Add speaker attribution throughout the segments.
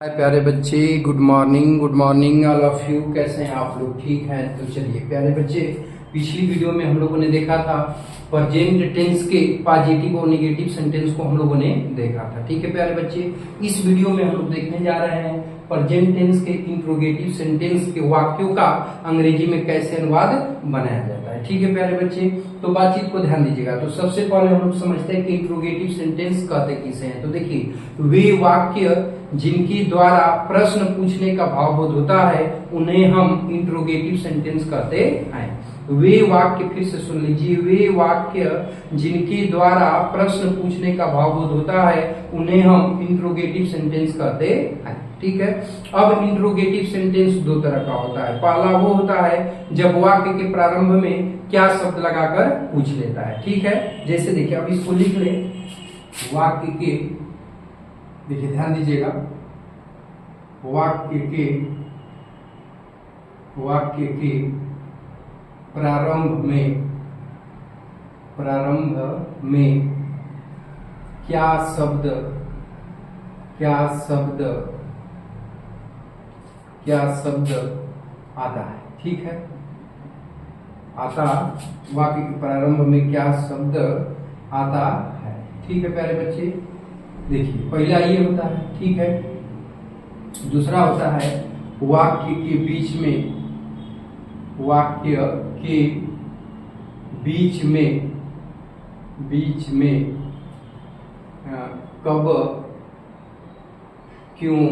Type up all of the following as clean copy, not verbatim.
Speaker 1: हाय प्यारे बच्चे, good morning all of you. कैसे हैं आप लोग? ठीक हैं? तो चलिए प्यारे बच्चे, पिछली वीडियो में हम लोगों ने देखा था प्रेजेंट टेंस के पॉजिटिव और नेगेटिव सेंटेंस को हम लोगों ने देखा था। ठीक है प्यारे बच्चे, इस वीडियो में हम लोग देखने जा रहे हैं प्रेजेंट टेंस के इंट्रोगेटिव सेंटेंस के वाक्यों का अंग्रेजी में कैसे अनुवाद बनाया जाता है। ठीक है प्यारे बच्चे, तो बातचीत को ध्यान दीजिएगा। तो सबसे पहले हम लोग समझते हैं कि इंट्रोगेटिव सेंटेंस कहते किसे हैं। तो देखिए, वे वाक्य जिनकी द्वारा प्रश्न पूछने का भावबोध होता है उन्हें हम इंट्रोगेटिव सेंटेंस कहते हैं। वे वाक्य, फिर से सुन लीजिए, वे वाक्य जिनके द्वारा प्रश्न पूछने का भावबोध होता है उन्हें हम इंट्रोगेटिव सेंटेंस कहते हैं। ठीक है, अब इंट्रोगेटिव सेंटेंस दो तरह का होता है। पहला वो होता है जब वाक्य के प्रारंभ में क्या शब्द लगाकर पूछ लेता है। ठीक है, जैसे देखिए, अब इसको लिख ले। वाक्य के, देखिए ध्यान दीजिएगा, वाक्य के प्रारंभ में क्या शब्द आता है। ठीक है, वाक्य के प्रारंभ में क्या शब्द आता है। ठीक है प्यारे बच्चे, देखिए पहला ये होता है। ठीक है, दूसरा होता है वाक्य के बीच में कब, क्यों,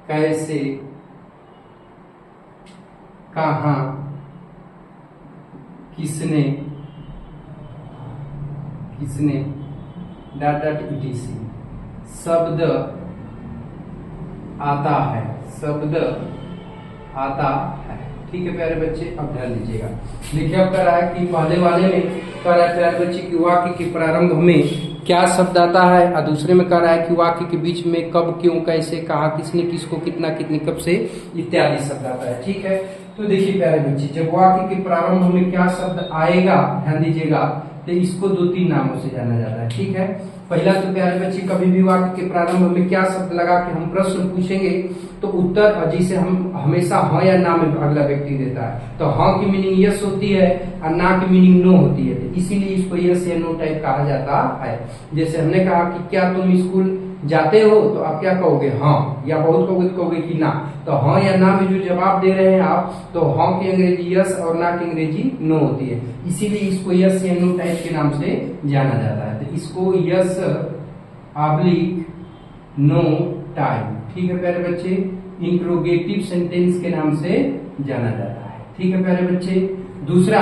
Speaker 1: कैसे, कहाँ, किसने etc शब्द आता है। ठीक है प्यारे बच्चे, अब ध्यान दीजिएगा। देखिए, अब कह रहा है कि पहले वाले में कह रहा है प्यारे बच्चे कि वाक्य के प्रारंभ में क्या शब्द आता है, और दूसरे में कह रहा है कि वाक्य के बीच में कब, क्यों, कैसे, कहा, किसने, किसको, कितना, कितने, कब से इत्यादि शब्द आता है। ठीक है, तो देखिए प्यारे बच्चे, जब वाक्य के प्रारंभ में क्या शब्द आएगा, ध्यान दीजिएगा, तो इसको दो तीन नामों से जाना जाता है। ठीक है, पहला तो प्यारे बच्चे, कभी भी वाक्य के प्रारंभ में क्या शब्द लगा के हम प्रश्न पूछेंगे तो उत्तर जिसे हम हमेशा हाँ या ना में अगला व्यक्ति देता है। तो हाँ की मीनिंग यस होती है और ना की मीनिंग नो होती है, तो इसीलिए इसको यस या नो टाइप कहा जाता है। जैसे हमने कहा कि क्या तुम स्कूल जाते हो, तो आप क्या कहोगे? हाँ, या बहुत कहोगे कि ना। तो हाँ या ना में जो जवाब दे रहे हैं आप, तो हाँ की अंग्रेजी यस और ना की अंग्रेजी नो होती है, इसीलिए इसको यस या नो टाइप के नाम से जाना जाता है। तो इसको यस ऑब्लिक नो टाइप, ठीक है प्यारे बच्चे, इंट्रोगेटिव सेंटेंस के नाम से जाना जाता है। ठीक है प्यारे बच्चे, दूसरा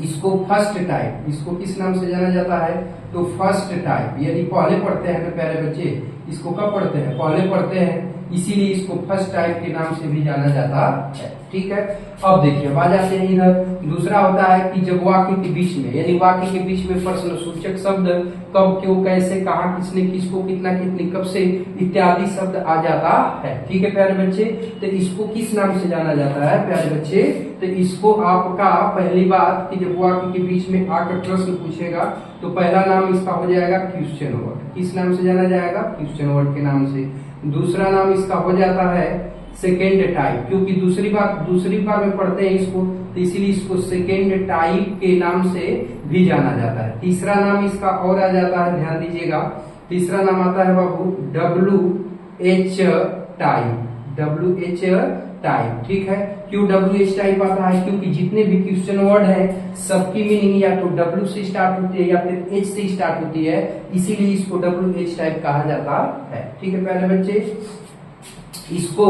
Speaker 1: इसको फर्स्ट टाइप, इसको किस नाम से जाना जाता है? तो फर्स्ट टाइप। यदि पहले पढ़ते हैं तो प्यारे बच्चे, इसको कब पढ़ते हैं? पहले पढ़ते हैं, इसीलिए इसको फर्स्ट टाइप के नाम से भी जाना जाता है। ठीक है, अब देखिए, आ जाते हैं इधर। दूसरा होता है कि जब वाक्य के बीच में, यानी वाक्य के बीच में प्रश्न सूचक शब्द कब, क्यों, कैसे, कहा, किसने, किसको, कितना, कितने, कब से इत्यादि शब्द आ जाता है। ठीक है प्यारे बच्चे, तो इसको किस नाम से जाना जाता है प्यारे बच्चे? तो इसको आपका पहली बात कि जब वाक्य के बीच में आकर प्रश्न पूछेगा तो पहला नाम इसका हो जाएगा क्वेश्चन वर्ड। किस नाम से जाना जाएगा? क्वेश्चन वर्ड के नाम से। दूसरा नाम इसका हो जाता है सेकेंड टाइप, क्योंकि दूसरी बार में पढ़ते हैं इसको, तो इसीलिए इसको सेकेंड टाइप के नाम से भी जाना जाता है। तीसरा नाम इसका और आ जाता है, ध्यान दीजिएगा, तीसरा नाम आता है बाबू WH टाइप। ठीक है, क्यों WH टाइप आता है? क्योंकि जितने भी क्वेश्चन वर्ड है सबकी मीनिंग या तो W से स्टार्ट होती है या फिर H से स्टार्ट होती है, इसीलिए इसको WH टाइप कहा जाता है। ठीक है प्यारे बच्चे, इसको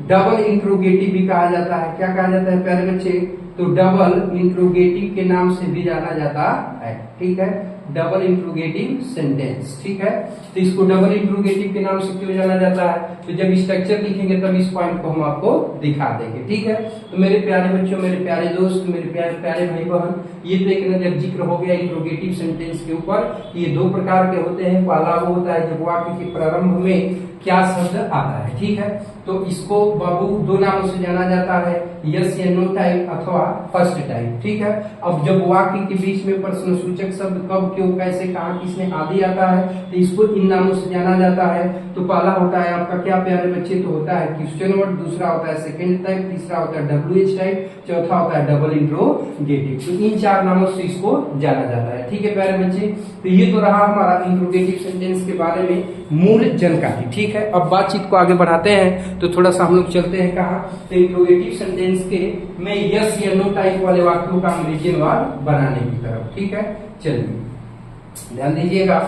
Speaker 1: डबल इंट्रोगेटिव भी कहा जाता है। क्या कहा जाता है प्यारे बच्चे? तो डबल इंट्रोगेटिव के नाम से भी जाना जाता है। ठीक है, डबल इंट्रोगेटिव सेंटेंस। ठीक है, तो इसको डबल इंट्रोगेटिव के नाम से क्यों जाना जाता है? तो जब स्ट्रक्चर लिखेंगे तब इस पॉइंट को हम आपको दिखा देंगे। ठीक है, तो मेरे प्यारे बच्चों, मेरे प्यारे दोस्त, मेरे प्यारे भाई बहन, ये तो एक नजर जिक्र हो गया इंट्रोगेटिव सेंटेंस के ऊपर। ये दो प्रकार के होते हैं। पहला वो होता है जब वाक्य के प्रारंभ में क्या शब्द आता है। ठीक है, तो इसको बाबू दो नामों से जाना जाता है, यस या नो टाइप अथवा फर्स्ट टाइप। ठीक है, अब जब वाक्य के बीच में प्रश्नसूचक शब्द कब, क्यों, कैसे, कहाँ, किसने आदि आता है तो इसको इन नामों से जाना जाता है। तो पहला होता है आपका क्या प्यारे बच्चे, तो होता है क्वेश्चन वर्ड, दूसरा होता है सेकंड टाइप, तीसरा होता है WH टाइप, चौथा होता है डबल इंट्रोगेटिव। तो इन 4 नामों से इसको जाना जाता है। ठीक है प्यारे बच्चे, तो ये तो रहा हमारा इंट्रोगेटिव सेंटेंस के बारे में मूल जानकारी। ठीक है, अब बातचीत को आगे बढ़ाते हैं तो थोड़ा सा हम लोग चलते हैं कहाँ, तो इंट्रोगेटिव सेंटेंस के में यस या नो टाइप वाले वाक्यों का अंग्रेजी अनुवाद बनाने की तरफ। ठीक है, चलिए ध्यान दीजिएगा।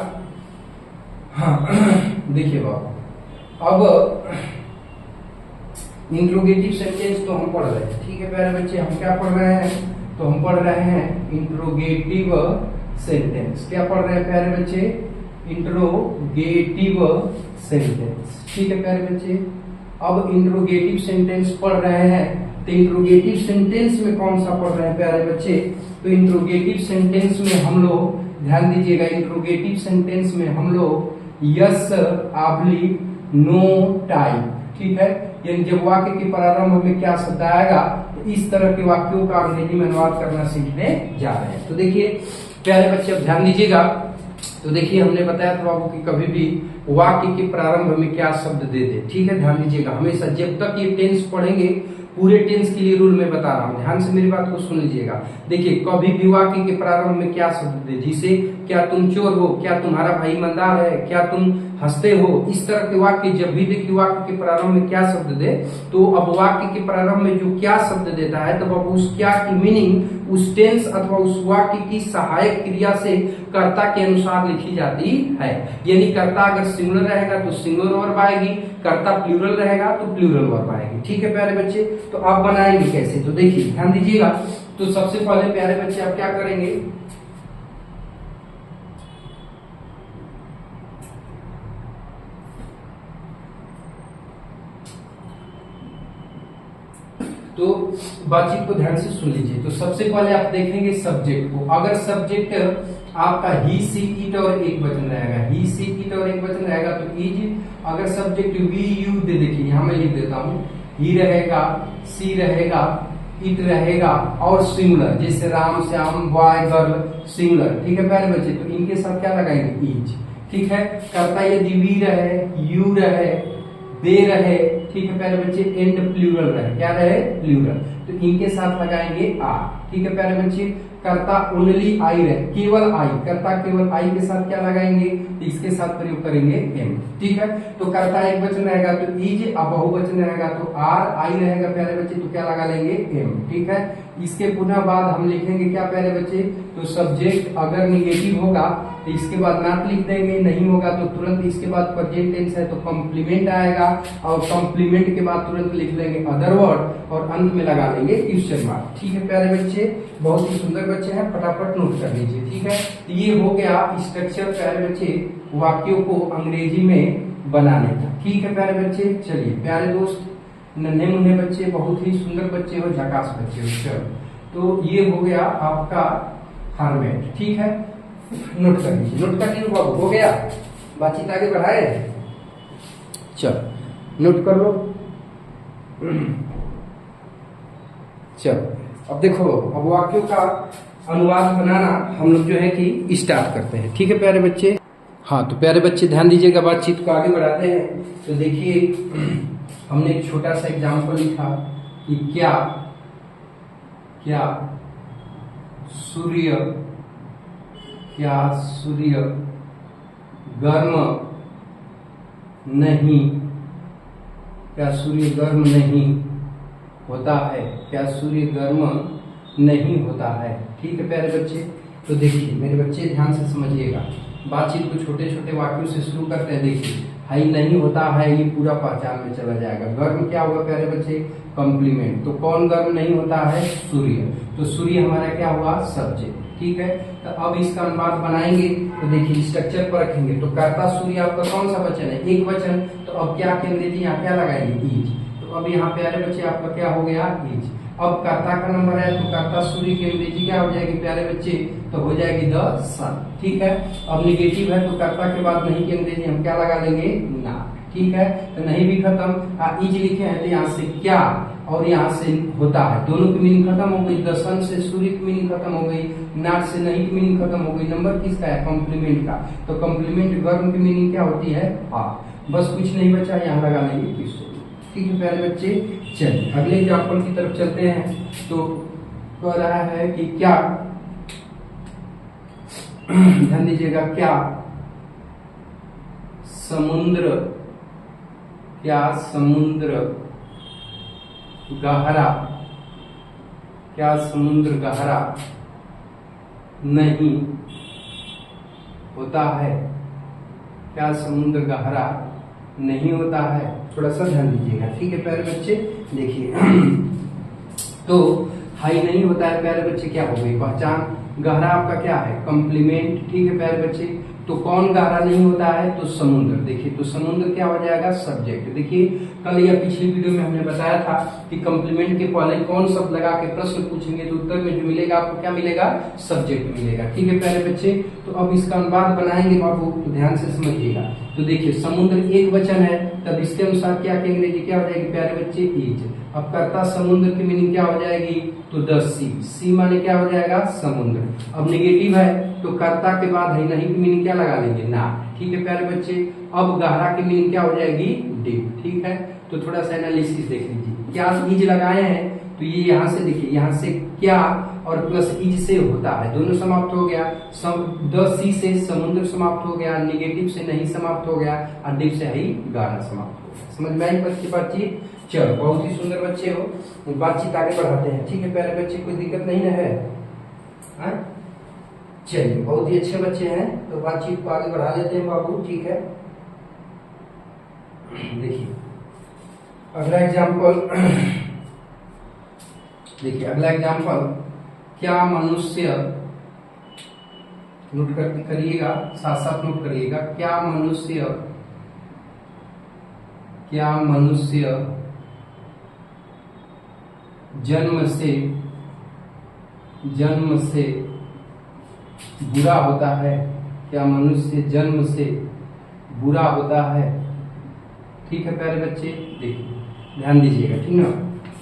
Speaker 1: हाँ देखिए बाबू, अब इंट्रोगेटिव सेंटेंस तो हम पढ़ रहे हैं। ठीक है प्यारे बच्चे, हम क्या पढ़ रहे हैं, तो हम पढ़ रहे हैं इंट्रोगेटिव सेंटेंस। क्या पढ़ रहे हैं प्यारे बच्चे, इंट्रोगेटिव सेंटेंस। ठीक है प्यारे बच्चे, अब इंट्रोगेटिव सेंटेंस पढ़ रहे हैं तो इंट्रोगेटिव सेंटेंस में कौन सा पढ़ रहे हैं प्यारे बच्चे, तो इंट्रोगेटिव सेंटेंस में हम लोग ध्यान दीजिएगा, इंट्रोगेटिव सेंटेंस में हम लोग यस ऑब्लिक नो टाइप। ठीक है, यानी जब वाक्य के प्रारंभ में क्या शब्द आएगा तो इस तरह के वाक्यों का अंग्रेजी में अनुवाद करना सीखने जा रहे हैं। तो देखिए प्यारे बच्चे, अब ध्यान दीजिएगा। तो देखिए हमने बताया था बाबू कि कभी भी वाक्य के प्रारंभ में क्या शब्द दे दे। ठीक है, ध्यान दीजिएगा, हमेशा जब तक ये टेंस पढ़ेंगे, पूरे टेंस के लिए रूल मैं बता रहा हूँ, ध्यान से मेरी बात को सुन लीजिएगा। देखिए कभी भी वाक्य के प्रारंभ में क्या शब्द दे, जिसे क्या तुम चोर हो, क्या तुम्हारा भाई ईमानदार है, क्या तुम हंसते हो, इस तरह के वाक्य जब भी देखिए वाक्य के प्रारंभ में क्या शब्द दे, तो अब वाक्य के प्रारंभ में जो क्या शब्द देता है, तब अब उस क्या की मीनिंग उस टेंस अथवा उस वाक्य की सहायक क्रिया से कर्ता के अनुसार लिखी जाती है। यानी कर्ता अगर सिंगुलर रहेगा तो सिंगुलर वर्ब आएगी, कर्ता प्लूरल रहेगा तो प्लूरल वर्ब आएगी। ठीक है प्यारे बच्चे, तो आप बनाएंगे कैसे, तो देखिए ध्यान दीजिएगा। तो सबसे पहले प्यारे बच्चे आप क्या करेंगे, तो बातचीत को ध्यान से सुन लीजिए। तो सबसे पहले आप देखेंगे सब्जेक्ट को। अगर सब्जेक्ट आपका ही, सी, इट और एक वचन रहेगा, ही, सी, इट और एक वचन रहेगा तो इज। अगर सब्जेक्ट वी, यू दे, देखिए यहां मैं लिख देता हूं, ही रहेगा, सी रहेगा, इट रहेगा और सिंगुलर, जैसे Ram, Shyam, boy, girl, singular. ठीक है प्यारे बच्चे, तो इनके साथ क्या लगाएंगे, इज। ठीक है, कर्ता यदि वी रहे, यू रहे, दे रहे, ठीक है प्यारे बच्चे, एंड प्लूरल रहे, क्या रहे, प्लूरल, तो इनके साथ लगाएंगे आर। ठीक है प्यारे बच्चे, कर्ता ओनली आई रहे, केवल आई, कर्ता केवल आई के साथ क्या लगाएंगे, तो इसके साथ प्रयोग करेंगे एम। ठीक है, तो कर्ता एक वचन रहेगा तो इज, अब बहुवचन रहेगा तो आर, आई रहेगा प्यारे बच्चे तो क्या लगा लेंगे, एम। ठीक है, इसके पुनः बाद हम लिखेंगे क्या प्यारे बच्चे, तो सब्जेक्ट अगर निगेटिव होगा तो इसके बाद नॉट लिख देंगे, नहीं होगा तो तुरंत इसके बाद प्रेजेंट टेंस है तो कॉम्प्लीमेंट आएगा, और कॉम्प्लीमेंट के बाद तुरंत लिख लेंगे अदर वर्ड और अंत में लगा लेंगे क्वेश्चन मार्क। ठीक है प्यारे बच्चे, बहुत ही सुंदर बच्चे हैं, फटाफट नोट कर लीजिए। ठीक है, तो ये हो गया स्ट्रक्चर प्यारे बच्चे वाक्यों को अंग्रेजी में बनाने का। ठीक है प्यारे बच्चे, चलिए प्यारे दोस्त, नन्हे मुन्ने बच्चे, बहुत ही सुंदर बच्चे हो, झकास बच्चे हो। चलो, तो ये हो गया आपका फॉर्मेट। ठीक है, नोट कर लीजिए, नोट कर लीजिए बाबू, हो गया, बातचीत आगे बढ़ाए, चलो नोट कर लो। चलो अब देखो, अब वाक्यों का अनुवाद बनाना हम लोग जो है कि स्टार्ट करते हैं। ठीक है प्यारे बच्चे, हाँ तो प्यारे बच्चे ध्यान दीजिएगा, बातचीत को आगे बढ़ाते हैं। तो देखिए हमने एक छोटा सा एग्जाम्पल लिखा कि क्या सूर्य गर्म नहीं, क्या सूर्य गर्म नहीं होता है, क्या सूर्य गर्म नहीं होता है। ठीक है प्यारे बच्चे, तो देखिए मेरे बच्चे ध्यान से समझिएगा, बातचीत को छोटे छोटे वाक्यों से शुरू करते हैं। देखिए हाई नहीं होता है, ये पूरा पहचान में चला जाएगा। गर्म क्या हुआ प्यारे बच्चे, कॉम्प्लीमेंट, तो कौन गर्म नहीं होता है, सूर्य, तो सूर्य हमारा क्या हुआ, सब्जेक्ट। ठीक है, तो अब इसका अनुवाद बनाएंगे, तो देखिए स्ट्रक्चर पर रखेंगे। तो कर्ता सूर्य आपका कौन सा वचन है, एक वचन, तो अब क्या के अंग्रेजी यहाँ क्या लगाएंगे, इज। तो अब यहाँ प्यारे बच्चे आपका क्या हो गया, इज। अब कर्ता का नंबर है तो कर्ता सूर्य की अंग्रेजी क्या हो जाएगी प्यारे बच्चे, तो हो जाएगी द सन। ठीक है, अब निगेटिव है तो कर्ता के बाद नहीं की अंग्रेजी हम क्या लगा लेंगे, नॉट। ठीक है, तो नहीं भी खत्म, इज लिखे हैं तो यहाँ से क्या और यहाँ से होता है, दोनों की मीनिंग खत्म हो गई। द सन से सूर्य की मीनिंग खत्म हो गई, नॉट से नहीं की मीनिंग खत्म हो गई। नंबर किसका है? कॉम्प्लीमेंट का। तो कॉम्प्लीमेंट वर्ब की मीनिंग क्या होती है? बस कुछ नहीं बचा, यहाँ लगा लेंगे किस। ठीक है प्यारे बच्चे, चलिए अगले एग्जाम्पल की तरफ चलते हैं। तो कह रहा है कि क्या, ध्यान दीजिएगा, क्या समुद्र, क्या समुद्र गहरा, क्या समुद्र गहरा नहीं होता है? क्या समुद्र गहरा नहीं होता है? थोड़ा सा ध्यान दीजिएगा, ठीक है प्यारे बच्चे। देखिए तो हाई नहीं होता है प्यारे बच्चे, क्या हो गई पहचान। गहरा आपका क्या है? कॉम्प्लीमेंट, ठीक है प्यारे बच्चे। तो कौन गहरा नहीं होता है? तो समुद्र। देखिए तो समुद्र क्या हो जाएगा? सब्जेक्ट। देखिए कल या पिछली वीडियो में हमने बताया था कि कॉम्प्लीमेंट के पहले कौन शब्द लगा के प्रश्न पूछेंगे तो उत्तर में जो मिलेगा आपको क्या मिलेगा? सब्जेक्ट मिलेगा, ठीक है प्यारे बच्चे। तो अब इसका अनुवाद बनाएंगे बाबू, तो ध्यान से समझिएगा। तो देखिए समुद्र एक वचन है, तब इसके अनुसार क्या की अंग्रेजी क्या हो जाएगी प्यारे बच्चे? इज। अब कर्ता समुद्र की मीनिंग क्या हो जाएगी? तो द सी। सी माने क्या हो जाएगा? समुद्र। अब नेगेटिव है तो कर्ता के बाद है नहीं की मीनिंग क्या लगा लेंगे? ना, ठीक है प्यारे बच्चे। अब गहरा की मीनिंग क्या हो जाएगी? डीप, ठीक है। तो थोड़ा सा एनालिसिस देख लीजिए, क्या इज लगाए हैं तो ये यहाँ से देखिए, यहाँ से क्या और प्लस इज से होता है, दोनों समाप्त हो गया। द सी से समुद्र समाप्त हो गया, नेगेटिव से नहीं समाप्त हो गया, और डीप से ही गहरा समाप्त हो गया। समझ में आई बच्चे बातचीत? चलो बहुत ही सुंदर बच्चे हो, बातचीत आगे बढ़ाते हैं, ठीक है प्यारे बच्चे, कोई दिक्कत नहीं है? चलिए बहुत ही अच्छे बच्चे हैं, तो बातचीत को आगे बढ़ा लेते हैं बाबू, ठीक है। देखिए अगला एग्जाम्पल, देखिए अगला एग्जाम्पल, क्या मनुष्य, नोट करिएगा, साथ साथ नोट करिएगा, क्या मनुष्य, क्या मनुष्य जन्म से बुरा होता है? क्या मनुष्य जन्म से बुरा होता है? ठीक है प्यारे बच्चे, देखिए ध्यान दीजिएगा, ठीक ना।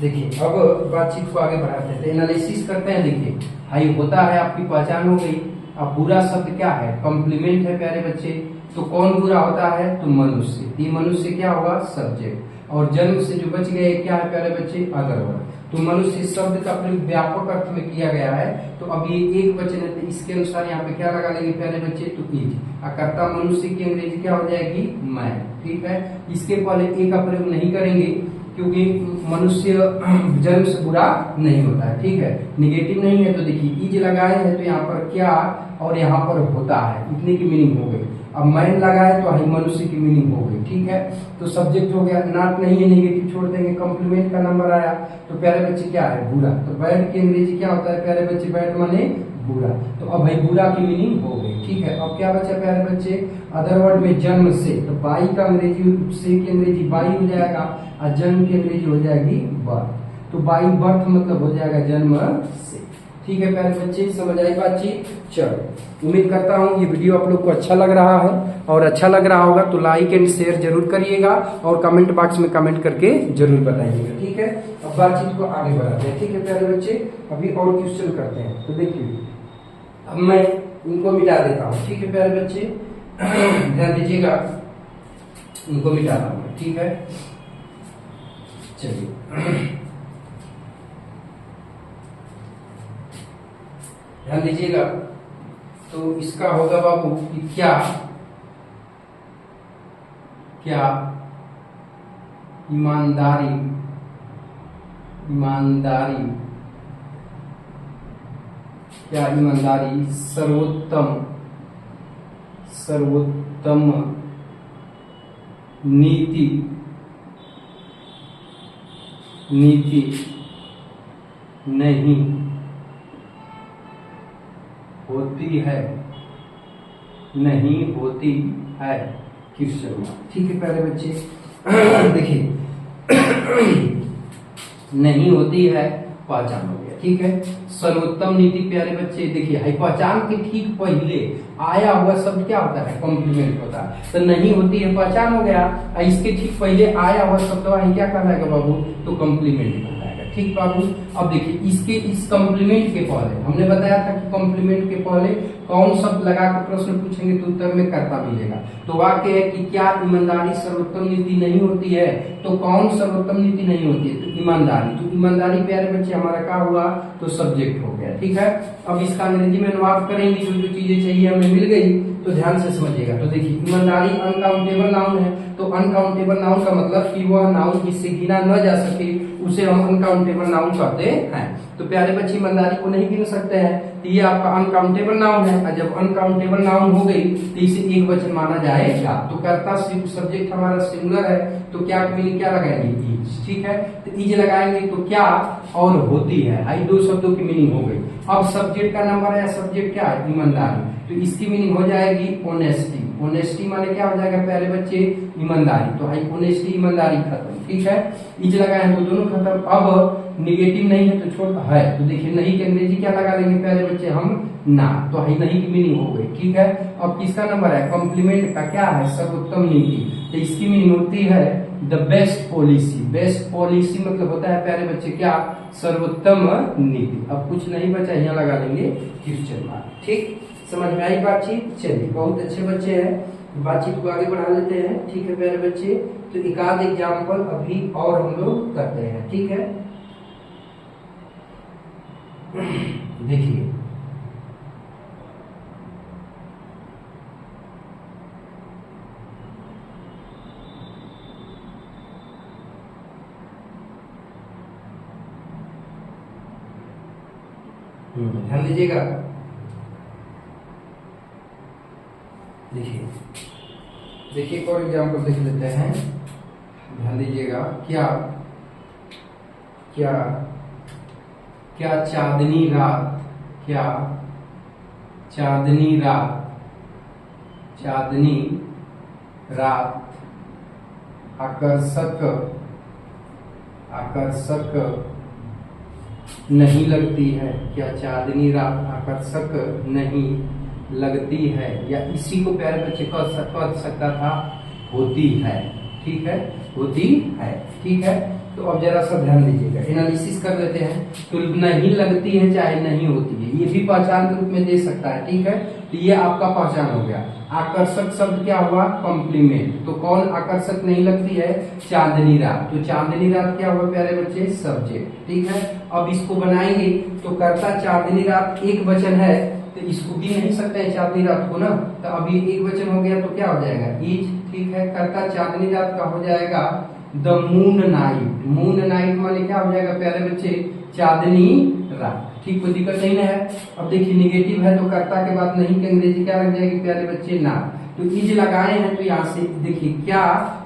Speaker 1: देखिए अब बातचीत को आगे बढ़ाते हैं, तो एनालिसिस करते हैं। देखिए हाई होता है आपकी पहचान हो गई। अब बुरा शब्द क्या है? कॉम्प्लीमेंट है प्यारे बच्चे। तो कौन बुरा होता है? तो मनुष्य। ये मनुष्य क्या होगा? सब्जेक्ट। और जन्म से जो बच गए क्या है प्यारे बच्चे? Other word. तो मनुष्य शब्द का प्रयोग व्यापक अर्थ में किया गया है, तो अब ये एक वचन है, तो इसके अनुसार यहाँ पे क्या लगा लेंगे प्यारे बच्चे? तो इज। कर्ता मनुष्य की अंग्रेजी क्या हो जाएगी? मैं, ठीक है। इसके पहले ए का प्रयोग नहीं करेंगे क्योंकि मनुष्य जन्म से बुरा नहीं होता है, ठीक है, निगेटिव नहीं है। तो देखिए इज लगाए हैं तो यहाँ पर क्या और यहाँ पर होता है, इतने की मीनिंग हो गई। अब मैन लगाए तो ही मनुष्य की मीनिंग हो गई, ठीक है। तो सब्जेक्ट हो गया, नॉट नहीं है, नेगेटिव छोड़ देंगे, कॉम्प्लीमेंट का नंबर आया तो प्यारे बच्चे क्या है? बुरा। तो बैड की अंग्रेजी क्या होता है प्यारे बच्चे? बैड माने बुरा। तो अब भाई बुरा की मीनिंग हो गई, ठीक है। अब क्या बचा प्यारे बच्चे? अदर वर्ड में जन्म से, तो बाई का अंग्रेजी से की अंग्रेजी बाई हो जाएगा, और जन्म की अंग्रेजी हो जाएगी बर्थ। तो बाई बर्थ मतलब हो जाएगा जन्म से, ठीक है प्यारे बच्चे, समझ आई बातचीत? चलो उम्मीद करता हूँ ये वीडियो आप लोग को अच्छा लग रहा है, और अच्छा लग रहा होगा तो लाइक एंड शेयर जरूर करिएगा, और कमेंट बॉक्स में कमेंट करके जरूर बताइएगा, ठीक है। अब बातचीत को आगे बढ़ाते हैं, ठीक है प्यारे बच्चे। अभी और क्वेश्चन करते हैं, तो देखिए अब मैं इनको मिटा देता हूँ, ठीक है प्यारे बच्चे, ध्यान दीजिएगा, इनको मिटा रहा हूँ, ठीक है। चलिए ध्यान दीजिएगा, तो इसका होगा बाबू कि क्या ईमानदारी क्या ईमानदारी सर्वोत्तम नीति नहीं होती है क्वेश्चन मार्क, ठीक है प्यारे बच्चे। देखिए नहीं होती है, पहचान हो गया, ठीक है। सर्वोत्तम नीति प्यारे बच्चे देखिए, है पहचान के ठीक पहले आया हुआ शब्द क्या होता है? कॉम्प्लीमेंट होता है। तो नहीं होती है पहचान हो गया, इसके ठीक पहले आया हुआ शब्द वही क्या कहलाएगा बाबू? तो कॉम्प्लीमेंट कहलाएगा। ठीक बाबू। अब देखिए इसके इस कॉम्प्लीमेंट के पहले हमने बताया था कि कॉम्प्लीमेंट के पहले कौन शब्द लगा कर प्रश्न पूछेंगे तो उत्तर में कर्ता मिलेगा। तो वाक्य है कि क्या ईमानदारी सर्वोत्तम नीति नहीं होती है? तो कौन सर्वोत्तम नीति नहीं होती है? तो ईमानदारी। तो ईमानदारी प्यारे बच्चे हमारा क्या हुआ? तो सब्जेक्ट हो गया। ठीक है। अब इसका अंग्रेजी में अनुवाद करेंगे, जो जो चीजें चाहिए हमें मिल गई, तो ध्यान से समझिएगा। तो देखिए ईमानदारी अनकाउंटेबल नाउन है। तो अनकाउंटेबल नाउन का मतलब कि वह नाउन जिससे गिना न जा सके उसे हम अनकाउंटेबल नाउन कहते हैं। तो प्यारे बच्चे ईमानदारी को नहीं गिन सकते हैं, तो ये आपका अनकाउंटेबल नाउन है। और जब अनकाउंटेबल नाउन हो गई तो इसे एक वचन माना जाएगा। तो कर्ता सब्जेक्ट हमारा सिंगुलर है, तो क्या मीनिंग क्या लगाएंगे? इज। ठीक है। तो इज लगाएंगे तो क्या और होती है, आई दो शब्दों की मीनिंग हो गई। अब सब्जेक्ट का नंबर है, सब्जेक्ट क्या है? ईमानदारी। तो इसकी मीनिंग हो जाएगी ऑनेस्टी। ऑनेस्टी माने क्या हो जाएगा प्यारे बच्चे? ईमानदारी। तो आई ऑनेस्टी ईमानदारी खत्म। ठीक है। इज लगाए हैं तो दोनों खत्म। अब निगेटिव नहीं है तो छोड़ है, तो देखिए नहीं के अंग्रेजी क्या लगा लेंगे प्यारे बच्चे? हम ना। तो है नहीं की मीनिंग हो गई। ठीक है। अब किसका नंबर है? कॉम्प्लीमेंट का क्या है? सर्वोत्तम नीति। तो इसकी मीनिंग होती है the best policy. Best policy मतलब होता है प्यारे बच्चे क्या? सर्वोत्तम नीति। अब कुछ नहीं बचा, यहाँ लगा लेंगे क्वेश्चन मार्क। ठीक, समझ में आई बातचीत? चलिए, बहुत अच्छे बच्चे हैं, बातचीत को आगे बढ़ा लेते हैं। ठीक है प्यारे बच्चे। तो एक आध एग्जाम्पल अभी और हम लोग करते हैं। ठीक है। देखिए ध्यान दीजिएगा। देखिए देखिए एक और एग्जाम्पल देख लेते हैं, ध्यान दीजिएगा। क्या क्या क्या चांदनी रात, क्या चांदनी रात, चांदनी रात आकर्षक आकर्षक नहीं लगती है? क्या चांदनी रात आकर्षक नहीं लगती है? या इसी को प्यारे बच्चे कह सकता था होती है। ठीक है, होती है। ठीक है। तो अब जरा सा ध्यान दीजिएगा, एनालिसिस कर लेते हैं। तो नहीं लगती है चाहे नहीं होती है, ये भी पहचान के रूप में दे सकता है। ठीक है। तो ये आपका पहचान हो गया। आकर्षक शब्द क्या हुआ? कॉम्प्लीमेंट। तो कौन आकर्षक नहीं लगती है? चांदनी रात। तो चांदनी रात क्या हुआ प्यारे बच्चे? सब्जेक्ट। ठीक है। अब इसको बनाएंगे तो कर्ता चांदनी रात एक वचन है, तो इसको भी नहीं सकते हैं चांदनी रात को ना। तो अभी एक वचन हो गया तो क्या हो जाएगा? इज। ठीक है। कर्ता चांदनी रात का हो जाएगा the moon night. Moon night माने क्या हो जाएगा प्यारे बच्चे? चांदनी रात। ठीक, कोई दिक्कत नहीं है। अब देखिए निगेटिव है तो कर्ता के बाद नहीं के अंग्रेजी क्या लग जाएगी प्यारे बच्चे? ना। तो इज लगाए हैं तो यहाँ से देखिए क्या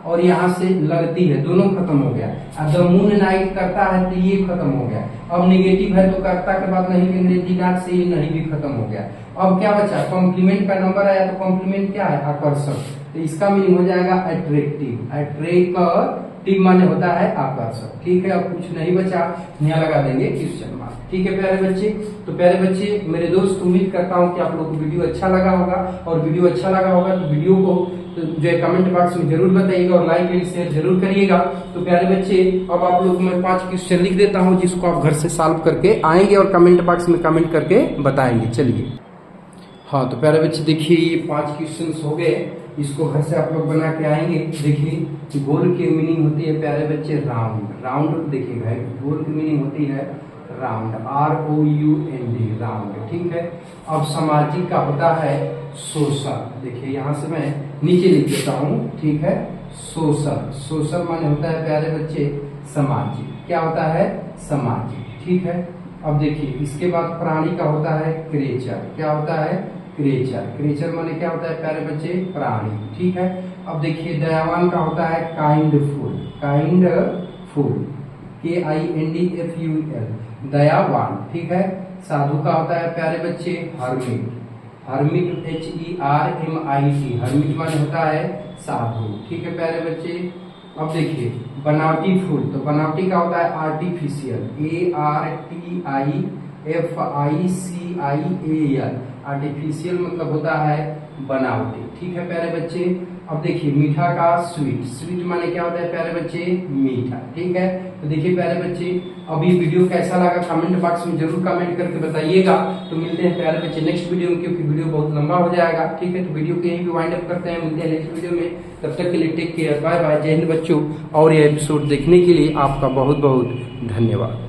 Speaker 1: और यहाँ से लगती है, दोनों खत्म हो गया। अब द मून नाइट करता है तो ये खत्म हो गया। अब निगेटिव है तो कर्ता के बाद नहीं के अंग्रेजी नाट से ये नहीं भी खत्म हो गया। अब क्या बचा? कॉम्प्लीमेंट का नंबर आया तो कॉम्प्लीमेंट क्या है? आकर्षक। तो इसका मीनिंग हो जाएगा अट्रैक्टिव। अट्रैक्टिव माने होता है आकर्षक। ठीक है। अब कुछ नहीं बचा, यहाँ लगा देंगे क्वेश्चन मार्क। ठीक है प्यारे बच्चे। तो प्यारे बच्चे मेरे दोस्त, उम्मीद करता हूँ कि आप लोगों को वीडियो अच्छा लगा होगा, और वीडियो अच्छा लगा होगा तो वीडियो को जो है कमेंट बॉक्स में जरूर बताइएगा और लाइक एंड शेयर जरूर करिएगा। तो प्यारे बच्चे अब आप लोग मैं 5 क्वेश्चन लिख देता हूँ जिसको आप घर से सॉल्व करके आएंगे और कमेंट बॉक्स में कमेंट करके बताएंगे। चलिए, हाँ तो प्यारे बच्चे देखिए ये 5 क्वेश्चन हो गए, इसको घर से आप लोग बना के आएंगे। देखिए गोल की मीनिंग होती है प्यारे बच्चे राउंड। राउंड देखिए भाई, गोल की मीनिंग होती है राउंड, ROUND राउंड। ठीक है। अब सामाजिक का होता है सोशल। देखिए यहाँ से मैं नीचे लिख देता हूँ। ठीक है। सोशल, सोशल माने होता है प्यारे बच्चे सामाजिक। क्या होता है? सामाजिक। ठीक है। अब देखिए इसके बाद प्राणी का होता है क्रिएचर। क्या होता है? क्रिएचर। क्रिएचर माने क्या होता है प्यारे बच्चे? प्राणी। ठीक है। अब देखिए दयावान का होता है काइंडफुल। काइंडफुल, KINDFUL, दयावान। ठीक है। साधु का होता है प्यारे बच्चे हर्मिट। हर्मिट HERMIT, हर्मिट माने होता है साधु। ठीक है प्यारे बच्चे। अब देखिए बनावटी फूल, तो बनावटी का होता है आर्टिफिशियल, ARTIFICIAL, आर्टिफिशियल मतलब होता है बनावटी। ठीक है प्यारे बच्चे। अब देखिए मीठा का स्वीट, स्वीट माने क्या होता है प्यारे बच्चे, मीठा। ठीक है, तो देखिए प्यारे बच्चे अभी वीडियो कैसा लगा कमेंट बॉक्स में जरूर कमेंट करके बताइएगा। तो मिलते हैं प्यारे बच्चे नेक्स्ट वीडियो में, क्योंकि वीडियो बहुत लंबा हो जाएगा। ठीक है, तो वीडियो को यहीं पे वाइंड अप करते हैं, मिलते हैं नेक्स्ट वीडियो में। तब तक के लिए टेक केयर, बाय बाय, जय हिंद बच्चों। और ये एपिसोड देखने के लिए आपका बहुत बहुत धन्यवाद।